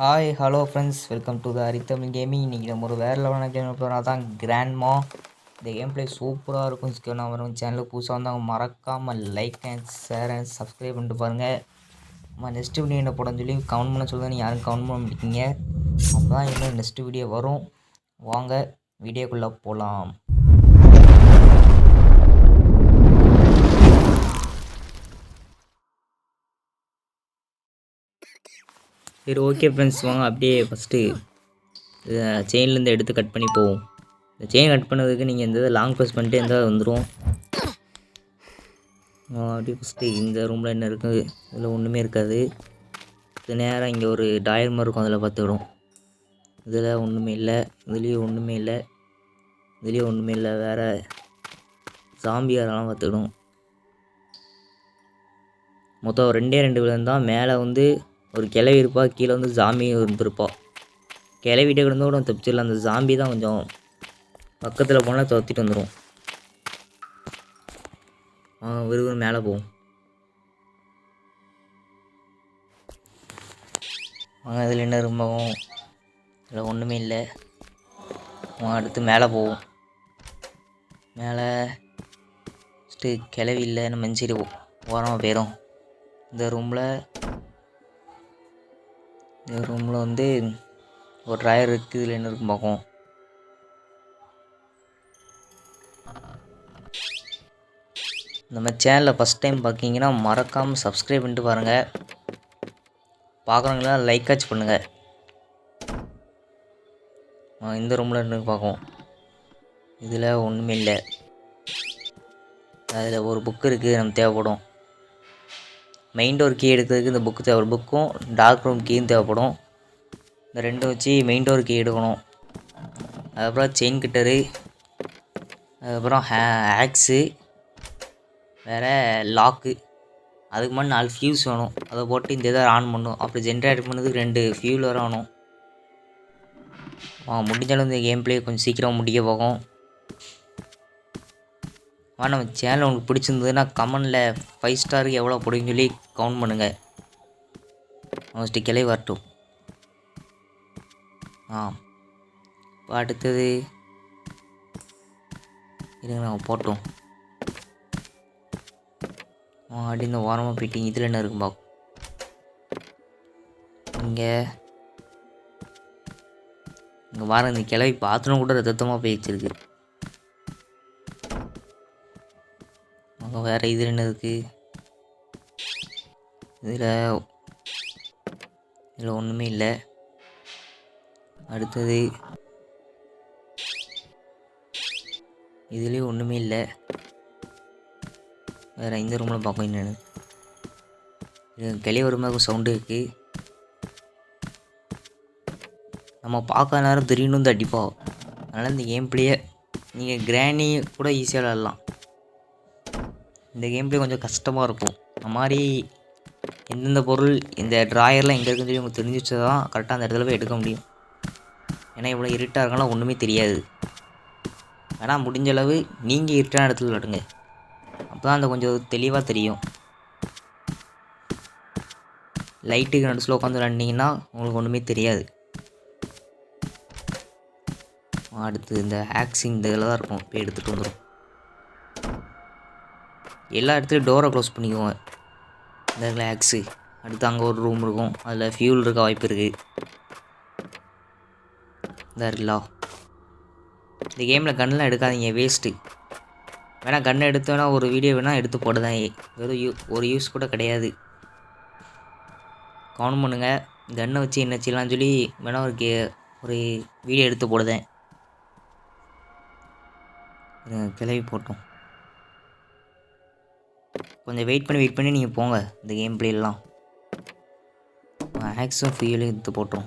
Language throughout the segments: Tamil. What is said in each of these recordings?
Hi hello friends, welcome to the Aritamil gaming. இன்றைக்கி நம்ம ஒரு வேறு லெவலான கேம் போகிறோம். தான் கிராண்ட்மா. இந்த கேம் பிளே சூப்பராக இருக்கும். நான் வரும் சேனலுக்கு புதுசாக வந்தாங்க மறக்காமல் like and share and subscribe பண்ணிட்டு பாருங்கள். நம்ம நெக்ஸ்ட் வீடியோ என்ன போடன்னு சொல்லி கவுண்ட் பண்ண சொல்லுங்கள். நீங்கள் யாரும் கவுண்ட் பண்ண மாட்டீங்க. அப்போ தான் இன்னும் நெக்ஸ்ட் வீடியோ வரும். வாங்க வீடியோக்குள்ளே போகலாம். சரி, ஓகே ஃப்ரெண்ட்ஸ், வாங்க அப்படியே ஃபஸ்ட்டு செயின்லேருந்து எடுத்து கட் பண்ணி போவோம். இந்த செயின் கட் பண்ணதுக்கு நீங்கள் எந்த லாங் ப்ரெஸ் பண்ணிட்டு எந்த வந்துடும். அப்படியே ஃபஸ்ட்டு இந்த ரூமில் என்ன இருக்குது, இதில் ஒன்றுமே இருக்காது. இது நேராக இங்கே ஒரு டாயர் மாதிரி இருக்கும், அதில் பார்த்துக்கிடும். இதில் ஒன்றுமே இல்லை, இதுலேயும் ஒன்றுமே இல்லை, இதுலேயும் ஒன்றுமே இல்லை. வேறு ஜாம்பியாரெல்லாம் பார்த்துக்கிடும். மொத்தம் ரெண்டு விழுந்தான். மேலே வந்து ஒரு கிளவி இருப்பா, கீழே வந்து ஜாம்பி இருந்திருப்பா. கிளவிட்டே கிடந்து கூட தப்பிச்சிடலாம். அந்த ஜாம்பி தான் கொஞ்சம் பக்கத்தில் போனால் துரத்திட்டு வந்துடும். விறுவிறு மேலே போவோம். இதில் என்ன ரொம்பவும் இதில் ஒன்றுமே இல்லை. அடுத்து மேலே போவோம். மேலே ஃபஸ்ட்டு கிளவி இல்லை, நம்ம சரி ஓரமாக போயிடும். இந்த ரூமில் வந்து ஒரு ட்ராயர் இருக்குது. இதில் என்ன இருக்கும் பார்ப்போம். நம்ம சேனலில் ஃபஸ்ட் டைம் பார்க்கிங்கன்னா மறக்காமல் சப்ஸ்கிரைப் பண்ணிட்டு பாருங்கள். பார்க்குறவங்களாம் லைக் ஆச்சு பண்ணுங்கள். இந்த ரூமில் இருந்து பார்ப்போம். இதில் ஒன்றுமே இல்லை. அதில் ஒரு புக்கு இருக்குது, நம்ம தேவைப்படும். மெயின் டோர் கீ எடுக்கிறதுக்கு இந்த புக்கு தேவைப்படும். புக்கும் டார்க் ரூம் கீயும் தேவைப்படும். இந்த ரெண்டும் வச்சு மெயின் டோர் கீ எடுக்கணும். அதுக்கப்புறம் செயின் கட்டரு, அதுக்கப்புறம் ஆக்ஸு, வேறு லாக்கு. அதுக்கு முன்னாடி 4 ஃபியூஸ் வேணும். அதை போட்டு இந்த இதை ஆன் பண்ணும். அப்படி ஜென்ரேட் பண்ணதுக்கு 2 ஃபியூல் வர வேணும். முடிஞ்சாலும் இந்த கேம் பிளே கொஞ்சம் சீக்கிரம் முடிக்க போகும். நம்ம சேனல் உங்களுக்கு பிடிச்சிருந்ததுன்னா கமெண்டில் 5 ஸ்டாருக்கு எவ்வளோ பிடிக்குன்னு சொல்லி கவுண்ட் பண்ணுங்கள். ஃபஸ்ட்டு கிளை வரட்டும். இப்போ அடுத்தது இருங்க, நம்ம போட்டோம். அப்படி இந்த ஓரமாக போயிட்டு இதில் என்ன இருக்கும் பார்க்கும். இங்கே வாரம் இந்த கிளவி பாத்ரூம் கூட ரத்தமாக போய் வச்சிருக்கு. வேறு இதில் என்ன இருக்குது, இதில் ஒன்றுமே இல்லை. அடுத்தது இதுலேயும் ஒன்றுமே இல்லை. வேறு இந்த ரூமில் பார்ப்போம் என்னென்னு. கிளி ஒரு மாதிரி சவுண்டு இருக்குது. நம்ம பார்க்காத நேரம் திடீர்னு வந்து அடிப்போம். அதனால் இந்த கேம் பிளேயை நீங்கள் கிராணி கூட ஈஸியாக விளாட்லாம். இந்த கேம் பிளே கொஞ்சம் கஷ்டமாக இருக்கும். அந்த மாதிரி எந்தெந்த பொருள் இந்த ட்ராயர்லாம் எங்கே இருக்குன்னு சொல்லி உங்களுக்கு தெரிஞ்சு வச்சா தான் கரெக்டாக அந்த இடத்துல போய் எடுக்க முடியும். ஏன்னா இவ்வளோ இருட்டாக இருக்கலாம், ஒன்றுமே தெரியாது. ஆனால் முடிஞ்ச அளவு நீங்கள் இருட்டான இடத்துல விளாடுங்க. அப்போ தான் அந்த கொஞ்சம் தெளிவாக தெரியும். லைட்டுக்கு நடுசில் உட்காந்து விளாண்டிங்கன்னா உங்களுக்கு ஒன்றுமே தெரியாது. அடுத்து இந்த ஆக்ஸிங் இந்த இதில் தான் இருக்கும். போய் எடுத்துகிட்டு வந்துடும். எல்லா இடத்துலையும் டோரை க்ளோஸ் பண்ணிக்குவோங்க. இந்த இடத்துல ஆக்ஸு. அடுத்து அங்கே ஒரு ரூம் இருக்கும், அதில் ஃபியூல் இருக்க வாய்ப்பு இருக்குது. இந்த இருக்குல்லா, இந்த கேமில் கன்னெலாம் எடுக்காதீங்க, வேஸ்ட்டு. வேணால் கன்னை எடுத்து வேணால் ஒரு வீடியோ வேணால் எடுத்து போடுதான். வெறும் ஒரு யூஸ் கூட கிடையாது. கவுண்ட் பண்ணுங்கள். கன்னை வச்சு என்ன செய்யலாம்னு சொல்லி வேணால் ஒரு வீடியோ எடுத்து போடுதேன். கிளவி போட்டோம். கொஞ்சம் வெயிட் பண்ணி நீங்கள் போங்க. இந்த கேம் பிளேலாம் ஆக்ஸும் ஃபியூலையும் எடுத்து போட்டோம்.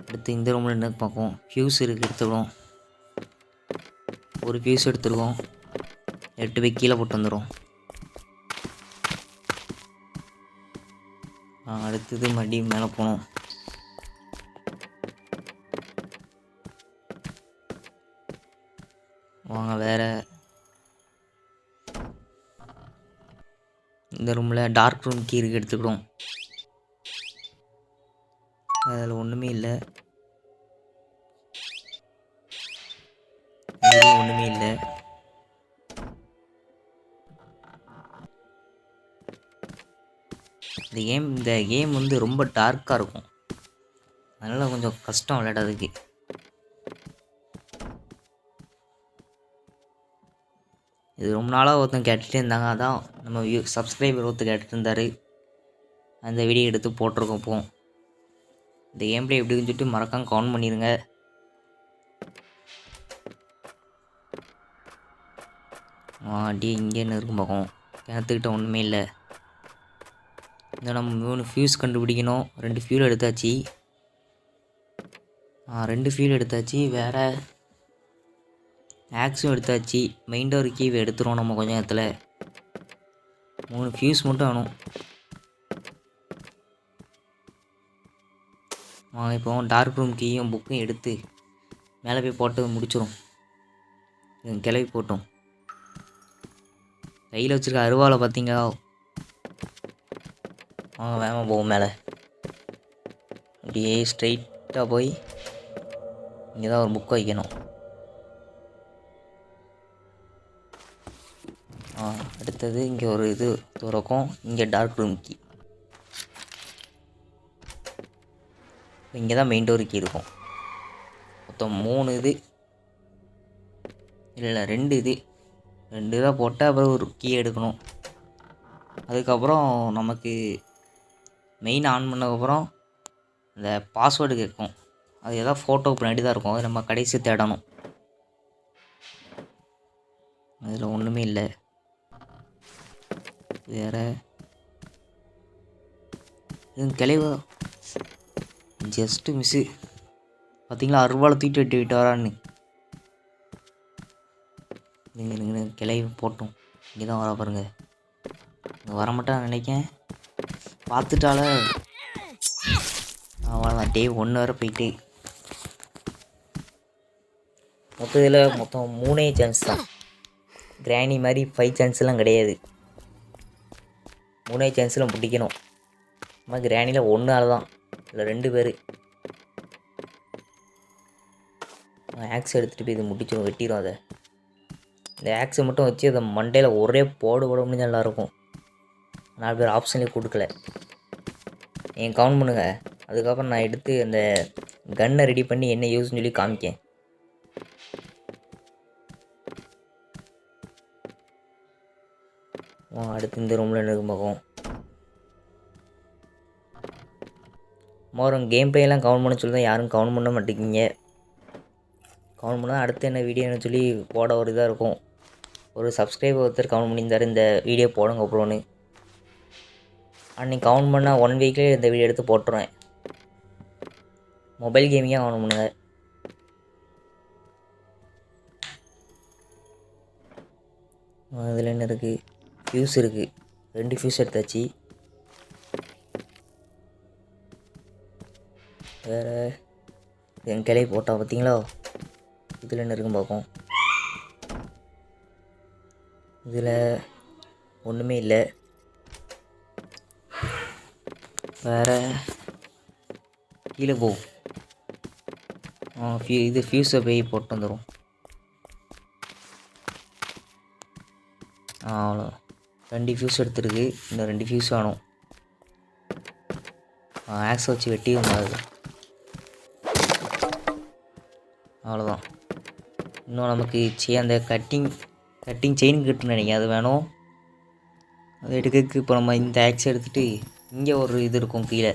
அடுத்து இந்த ரூமில் என்ன பார்ப்போம். ஃபியூஸ் இருக்குது, எடுத்துக்கிறோம். ஒரு ஃபியூஸ் எடுத்துருக்கோம். 8 போய் கீழே போட்டு வந்துடும். அடுத்தது மறுபடியும் மேலே போகணும். வாங்க வேறு இந்த ரூமில் டார்க் ரூம் கீ இருக்குது, எடுத்துக்கிடும். அதில் ஒன்றுமே இல்லை. இதுலேயும் ஒன்றுமே இல்லை. இந்த கேம் வந்து ரொம்ப டார்க்காக இருக்கும். அதனால் கொஞ்சம் கஷ்டம் விளையாடுறதுக்கு. இது ரொம்ப நாளாக ஒருத்தன் கேட்டுகிட்டே இருந்தாங்க. அதான் நம்ம சப்ஸ்கிரைபர் ஒருத்தர் கேட்டுட்டு இருந்தார். அந்த வீடியோ எடுத்து போட்டிருக்கோம். இப்போ இந்த கேம் பிளே எப்படின்னு சொல்லிட்டு மறக்காமல் கவுண்ட் பண்ணிடுங்க. அடி இங்கே என்ன இருக்கும் பார்க்கும். கிணத்துக்கிட்ட ஒன்றுமே இல்லை. இந்த நம்ம 3 ஃபியூஸ் கண்டுபிடிக்கணும். 2 ஃபியூல் எடுத்தாச்சு. 2 ஃபியூல் எடுத்தாச்சு. வேறு ஆக்ஸும் எடுத்தாச்சு. மெயின் டோர் கீவை எடுத்துருவோம் நம்ம கொஞ்சம் நேரத்தில். 3 ஃபியூஸ் மட்டும் வேணும். இப்போ டார்க் ரூம் கீயும் புக்கும் எடுத்து மேலே போய் போட்டு முடிச்சிடும். கிளவி போட்டோம். கையில் வச்சுருக்க அருவாலை பார்த்தீங்களா? வேகமாக போகும் மேலே. அப்படியே ஸ்ட்ரைட்டாக போய் இங்கே தான் ஒரு புக் வைக்கணும். அடுத்தது இங்கே ஒரு இது திறக்கும். இங்கே டார்க் ரூம் கீ. இங்கே தான் மெயின் டோர் கீ இருக்கும். மொத்தம் 3 இது இல்லை 2 இது 2 தான் போட்டால் அப்புறம் ஒரு கீ எடுக்கணும். அதுக்கப்புறம் நமக்கு மெயின் ஆன் பண்ணதுக்கப்புறம் இந்த பாஸ்வேர்டு கேட்கும். அது எதாவது ஃபோட்டோ பின்னாடி தான் இருக்கும். அது நம்ம கடைசி தேடணும். அதில் ஒன்றுமே இல்லை. வேறு இது கிளைவா ஜஸ்ட்டு மிஸ்ஸு. பார்த்தீங்களா அருவாளை தூக்கிட்டு வெட்டி வரான்னு. நீங்கள் கிளை போட்டோம். இங்கே தான் வர பாருங்க. இங்கே வரமாட்டான்னு நினைக்கேன். பார்த்துட்டால அவ்வளோதான். டே 1 வரை போயிட்டு மொத்தம் 3 சான்ஸ் தான். கிராணி மாதிரி 5 சான்ஸ்லாம் கிடையாது. 3 சான்ஸில் பிடிக்கணும். நம்ம கிராணியில் 1 ஆள் தான், இல்லை 2 பேர். ஆக்ஸ் எடுத்துகிட்டு போய் இது முடிச்சிடும், வெட்டிடும். அதை இந்த ஆக்ஸை மட்டும் வச்சு அதை மண்டையில் ஒரே போட முடிஞ்சு நல்லாயிருக்கும். 4 பேர் ஆப்ஷன்லேயே கொடுக்கல. நீங்கள் கவுண்ட் பண்ணுங்கள். அதுக்கப்புறம் நான் எடுத்து அந்த கன்னை ரெடி பண்ணி என்ன யூஸ்ன்னு சொல்லி காமிக்கேன். அடுத்து இந்த ரூமில் என்ன இருக்கும் பார்ப்போம். மோரம் கேம் பிளேலாம் கவுண்ட் பண்ண சொல்லி தான் யாரும் கவுண்ட் பண்ண மாட்டேங்கிங்க. கவுண்ட் பண்ணால் அடுத்து என்ன வீடியோன்னு சொல்லி போட ஒரு இதாக இருக்கும். ஒரு சப்ஸ்கிரைபர் ஒருத்தர் கவுண்ட் பண்ணியிருந்தார் இந்த வீடியோ போடுங்க அப்புறம்னு. அன்றைக்கி கவுண்ட் பண்ணால் 1 வீக்லேயே இந்த வீடியோ எடுத்து போட்டுருவேன். மொபைல் கேமிங்காக கவுண்ட் பண்ணுங்க. அதில் என்ன இருக்குது? ஃபியூஸ் இருக்குது. 2 ஃபியூஸ் எடுத்தாச்சு. வேறு என் கிளையை போட்டால் பார்த்தீங்களா? இதில் என்ன இருக்குன்னு பார்ப்போம். இதில் ஒன்றுமே இல்லை. வேறு கீழே போகும். இது ஃபியூஸை போய் போட்டு வந்துடும். அவ்வளோ 2 ஃபியூஸ் எடுத்துருக்கு. இன்னும் 2 ஃபியூஸ் வேணும். ஆக்ஸ் வச்சு வெட்டி வந்தாது. அவ்வளோதான். இன்னும் நமக்கு அந்த கட்டிங் செயின் கட்டுன்னு நினைக்கிறேன், அது வேணும். அது எடுக்கிறதுக்கு இப்போ நம்ம இந்த ஆக்ஸ் எடுத்துகிட்டு இங்கே ஒரு இது இருக்கும் கீழே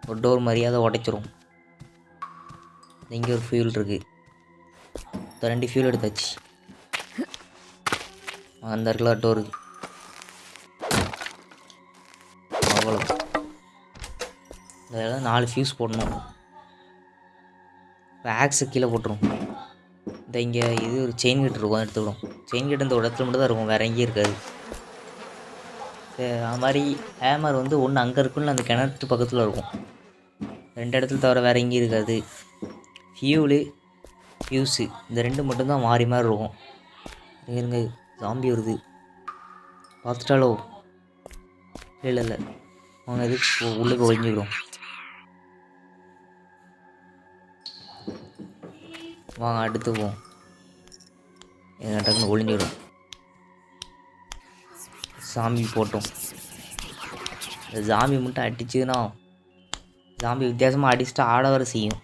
ஒரு டோர் மாதிரி, அதை உடைச்சிரும். இங்கே ஒரு ஃபியூல் இருக்குது. 2 ஃபியூல் எடுத்தாச்சு. அந்த இடத்துல டோரு அவ்வளோ. இதெல்லாம் 4 ஃபியூஸ் போடணும். இப்போ ஆக்ஸு கீழே போட்டுரும். இந்த இங்கே இது ஒரு செயின் கட்டு இருக்கும், எடுத்துக்கிடும். செயின் கட்டு இந்த இடத்துல மட்டும் தான் இருக்கும், வேறு எங்கேயும் இருக்காது. அது மாதிரி ஹேமர் வந்து ஒன்று அங்கே இருக்குன்னு அந்த கிணத்து பக்கத்தில் இருக்கும். 2 இடத்துல தவிர வேறு எங்கேயும் இருக்காது. ஃபியூஸு இந்த 2 மட்டும்தான் மாறி மாதிரி இருக்கும். இருங்க ஜாம்பி வருது, பார்த்துட்டாலோ? இல்லை அவங்க எதுக்கு உள்ளே ஒழிஞ்சிடும். வாங்க அடுத்து போவோம். டக்குன்னு ஒளிஞ்சிடும். சாமி போட்டோம். இந்த சாமி மட்டும் அடிச்சுதுன்னா சாமி வித்தியாசமாக அடிச்சுட்டு ஆட வர செய்யும்.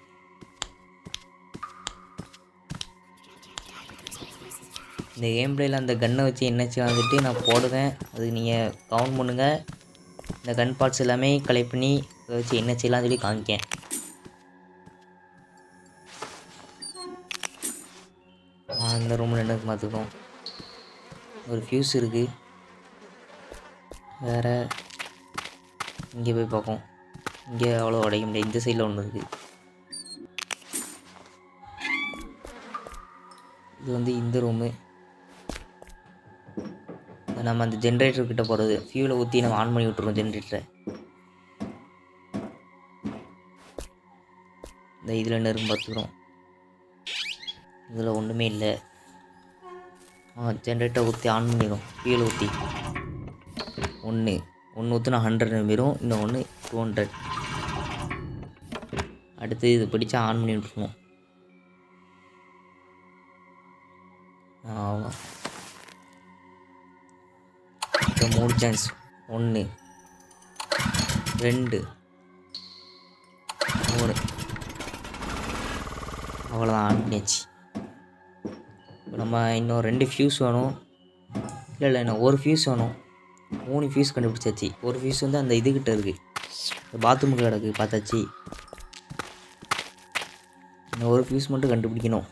இந்த கேம் பிளேயில் அந்த கன்னை வச்சு என்னச்சு வந்துட்டு நான் போடுவேன். அதுக்கு நீங்கள் கவுண்ட் பண்ணுங்கள். இந்த கன் பார்ட்ஸ் எல்லாமே கலெக்ட் பண்ணி அதை வச்சு என்ன செய்யலாம் சொல்லி காமிக்கேன். இந்த ரூமில் என்ன பார்த்துக்கோம். ஒரு ஃபியூஸ் இருக்குது. வேறு இங்கே போய் பார்ப்போம். இங்கே அவ்வளோ உடைக்க முடியாது. இந்த சைடில் ஒன்று இருக்குது. இது வந்து இந்த ரூமு. நம்ம அந்த ஜென்ரேட்டர்கிட்ட போகிறது. ஃபியூலை ஊற்றி நம்ம ஆன் பண்ணி விட்ருவோம் ஜென்ரேட்டரை. இந்த இதில் என்ன இருக்கும் பார்த்துக்கிறோம். இதில் ஒன்றுமே இல்லை. ஜென்ரேட்டரை ஊற்றி ஆன் பண்ணிடும். ஃபியூலை ஊற்றி ஒன்று ஊற்றினா 100 நிமிரும். இன்னும் ஒன்று 200. அடுத்து இது பிடிச்சா ஆன் பண்ணி விட்ருவோம். அவ்வளோ 3 சான்ஸ். 1 2 3. அவ்வளோதான், ஆன் பண்ணியாச்சு. இப்போ நம்ம இன்னும் 2 ஃபியூஸ் வேணும். இல்லை இன்னும் ஒரு ஃபியூஸ் வேணும். 3 ஃபியூஸ் கண்டுபிடிச்சாச்சு. ஒரு ஃபியூஸ் வந்து அந்த இதுக்கிட்ட இருக்குது. பாத்ரூமுக்கு கிடக்கு பார்த்தாச்சு. இன்னும் ஒரு ஃபியூஸ் மட்டும் கண்டுபிடிக்கணும்.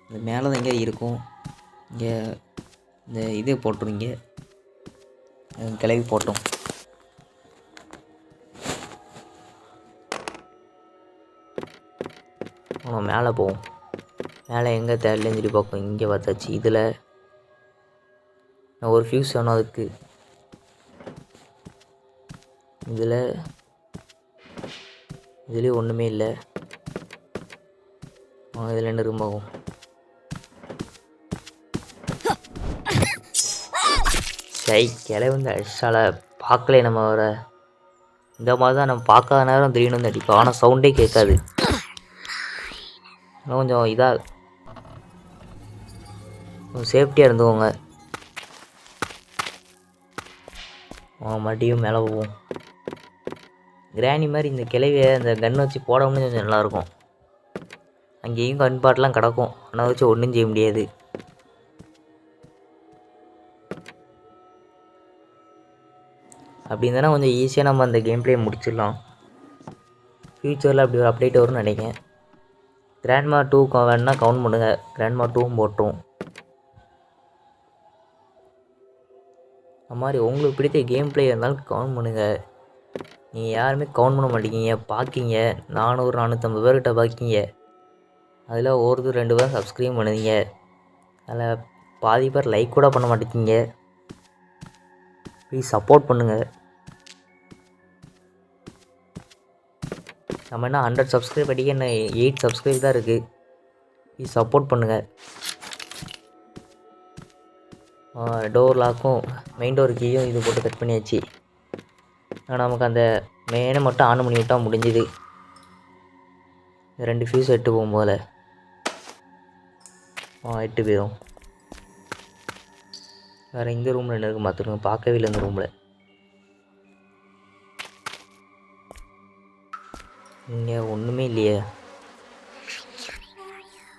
அது மேலே தான் எங்கேயா இருக்கும். இங்கே இந்த இதே போட்டுருங்க. கிளவி போட்டோம். மேலே போவோம். மேலே எங்கே தேடலன்னு சொல்லி பார்ப்போம். இங்கே பார்த்தாச்சு. இதில் நான் ஒரு ஃபியூஸ் வேணும் அதுக்கு. இதுலேயும் ஒன்றுமே இல்லை. இதில் என்ன இருக்குமாகும். கிளை வந்து அடிச்சால பார்க்கல. நம்ம வர இந்த மாதிரி தான் நம்ம பார்க்காத நேரம் திடீர்னு வந்து அடிப்போம். ஆனால் சவுண்டே கேட்காது. கொஞ்சம் இதாக சேஃப்டியாக இருந்துக்கோங்க. மறுபடியும் மேலே போவோம். கிராணி மாதிரி இந்த கிளையை அந்த கன் வச்சு போடணும்னு கொஞ்சம் நல்லாயிருக்கும். அங்கேயும் கன் பாட்டெலாம் கிடக்கும். ஆனால் வச்சு ஒன்றும் செய்ய முடியாது. அப்படி இருந்தால் கொஞ்சம் ஈஸியாக நம்ம அந்த கேம் பிளே முடிச்சிடலாம். ஃப்யூச்சரில் அப்படி ஒரு அப்டேட் வரும்னு நினைக்கிறேன். கிராண்ட்மா 2 வேணுன்னா கவுண்ட் பண்ணுங்கள். கிராண்ட்மா 2 போட்டோம். அது மாதிரி உங்களுக்கு பிடித்த கேம் பிளே இருந்தாலும் கவுண்ட் பண்ணுங்கள். நீங்கள் யாருமே கவுண்ட் பண்ண மாட்டேங்கிங்க. பார்க்கிங்க 400-450 பேர்கிட்ட பார்க்கிங்க. அதில் ஒருத்தர் 2 பேர் சப்ஸ்கிரைப் பண்ணுவீங்க. அதில் பாதி பேர் லைக் கூட பண்ண மாட்டேங்கிங்க. ப்ளீஸ் சப்போர்ட் பண்ணுங்கள். நம்ம என்ன 100 சப்ஸ்கிரைப் அடிக்க என்ன 8 சப்ஸ்கிரைப் தான் இருக்குது. ப்ளீஸ் சப்போர்ட் பண்ணுங்கள். டோர் லாக்கும் மெயின் டோர் கீயும் இது போட்டு கட் பண்ணியாச்சு. நமக்கு அந்த மெயினை மட்டும் ஆன் பண்ணி விட்டால் முடிஞ்சுது. 2 ஃபியூஸ் எட்டு போகும்போது 8 போயிடும். வேறு இந்த ரூமில் என்ன இருக்குது பார்த்துருங்க. பார்க்கவே இல்லை இந்த ரூமில். இங்கே ஒன்றுமே இல்லையே.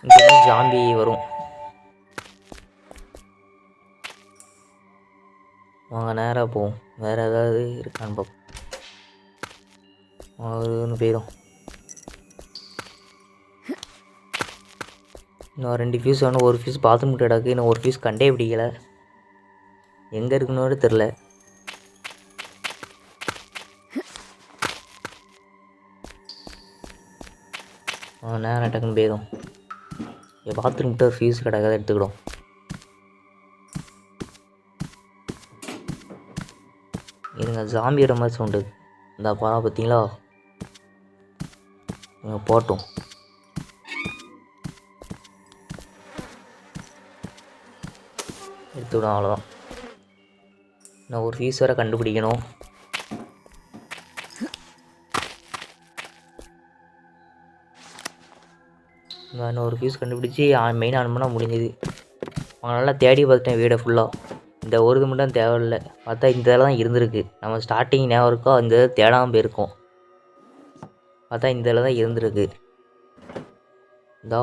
இங்கே ஜாம்பி வரும். வாங்க நேராக போவோம். வேறு ஏதாவது இருக்கான்னு பார்ப்போம். ஒன்று போயிடும். இன்னும் 2 ஃபியூஸ் வேணும். ஒரு ஃபியூஸ் பாத்ரூம் கிடக்கு. இன்னும் ஒரு ஃபியூஸ் கண்டே பிடிக்கலை. எங்கே இருக்குன்னு தெரில. நேரம் டக்குன்னு போயிடும். என் பாத்ரூம் கிட்ட ஒரு ஃபியூஸ் கிடக்காத எடுத்துக்கிடும். இதுங்க ஜாம்பியோட மாதிரி சவுண்டு. இந்த பாரா பார்த்தீங்களா. போட்டோம். எடுத்துவிடும். அவ்வளோதான். நான் ஒரு ஃபீஸ் வேறு கண்டுபிடிக்கணும். நான் ஒரு ஃபியூஸ் கண்டுபிடிச்சி மெயின் ஆன் பண்ணால் முடிஞ்சுது. அவங்க நல்லா தேடி பார்த்துட்டேன் வீடை ஃபுல்லாக. இந்த ஒரு இது மட்டும் தேவையில்லை. பார்த்தா இந்த இதில் தான் இருந்திருக்கு. நம்ம ஸ்டார்டிங் ஞாபகம் இருக்கோ இந்த இதை தேடாமல் போயிருக்கோம். பார்த்தா இந்த இதில் தான் இருந்திருக்கு. இதோ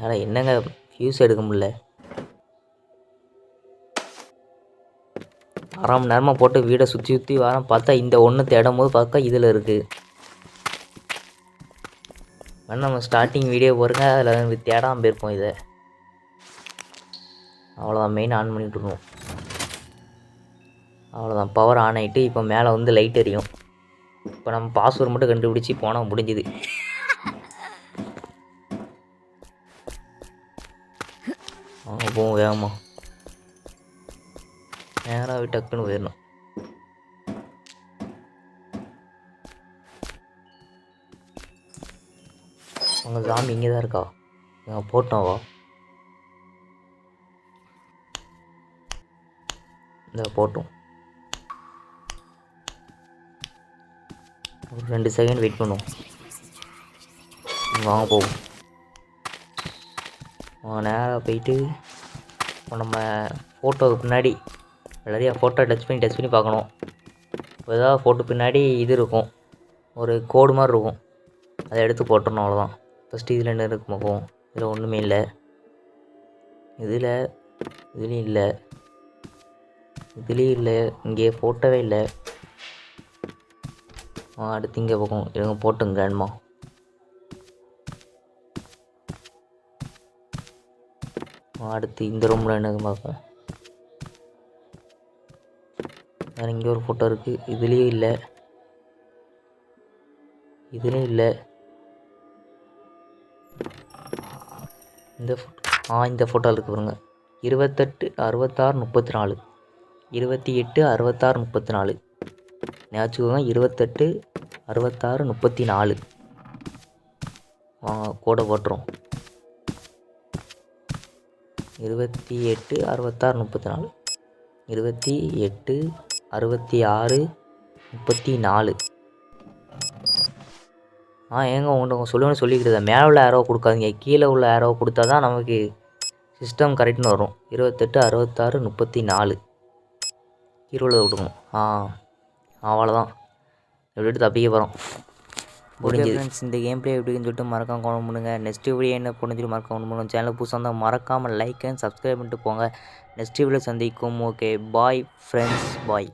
யாரா என்னங்க ஃபியூஸ் எடுக்க முடியல. 1/2 மணி நேரமாக போட்டு வீடை சுற்றி வரேன். பார்த்தா இந்த ஒன்று தேடும் போது பார்த்தா இதில் இருக்குது. ஆனால் நம்ம ஸ்டார்டிங் வீடியோ பாருங்க, அதில் தேடாமல் போயிருப்போம் இதை. அவ்வளோதான், மெயின் ஆன் பண்ணிட்டுருக்கோம். அவ்வளோதான், பவர் ஆன் ஆகிட்டு இப்போ மேலே வந்து லைட் எரியும். இப்போ நம்ம பாஸ்வேர்டு மட்டும் கண்டுபிடிச்சி போனால் முடிஞ்சுது. வாங்க போவோம் வேகமாக. நேராக டக்குன்னு போயிடணும். உங்கள் சாமி இங்கே தான் இருக்கா? நாங்கள் போட்டோவா? இந்த போட்டோம். ஒரு 2 செகண்ட் வெயிட் பண்ணுவோம். வாங்க போவோம். நேராக போயிட்டு இப்போ நம்ம ஃபோட்டோவுக்கு பின்னாடி நிறையா ஃபோட்டோ டச் பண்ணி பார்க்கணும். இப்போ ஏதாவது ஃபோட்டோ பின்னாடி இது இருக்கும், ஒரு கோடு மாதிரி இருக்கும். அதை எடுத்து போட்டுடணும். அவ்வளோதான். ஃபஸ்ட்டு இதில் என்ன இருக்கு பார்ப்போம். இதில் ஒன்றுமே இல்லை. இதுலேயும் இல்லை. இதுலேயும் இல்லை. இங்கே ஃபோட்டோவே இல்லை. அடுத்து இங்கே பார்ப்போம். இவங்க போட்டுங்க வேணுமா? அடுத்து இந்த ரூமில் என்ன பார்ப்போம். வேறு இங்கே ஒரு ஃபோட்டோ இருக்குது. இதுலேயும் இல்லை. இதுலேயும் இல்லை. இந்த ஃபோட்டோ இந்த ஃபோட்டோவில் இருக்குது பாருங்க. 28 66 34. 28 66 34. ஞாபகம் 28 66 34. கோடை போட்டுரும். 28 66 34. 28 66 34. ஏங்க உங்கள்கிட்ட சொல்லுவேன்னு சொல்லிக்கிட்டு மேலே உள்ள ஆரோ கொடுக்காதீங்க, கீழே உள்ள ஆரோ கொடுத்தா தான் நமக்கு சிஸ்டம் கரெக்டுன்னு வரும். 28 66 34 கீழே உள்ள விட்டுக்கணும். அவ்வளோதான். எப்படி தப்பிக்க போகிறோம். முடிஞ்சது ஃப்ரெண்ட்ஸ். இந்த கேம் பிளே எப்படின்னு சொல்லிட்டு மறக்காம கமெண்ட் பண்ணுங்கள். நெக்ஸ்ட் வீடியோ என்ன புரிஞ்சுட்டு மறக்காம கமெண்ட் பண்ணுங்கள். சேனல் புதுசாக இருந்தால் மறக்காமல் லைக் அண்ட் சப்ஸ்கிரைப் பண்ணிட்டு போங்க. நெக்ஸ்ட் வீடியோ சந்திக்கும். ஓகே பாய் ஃப்ரெண்ட்ஸ், பாய்.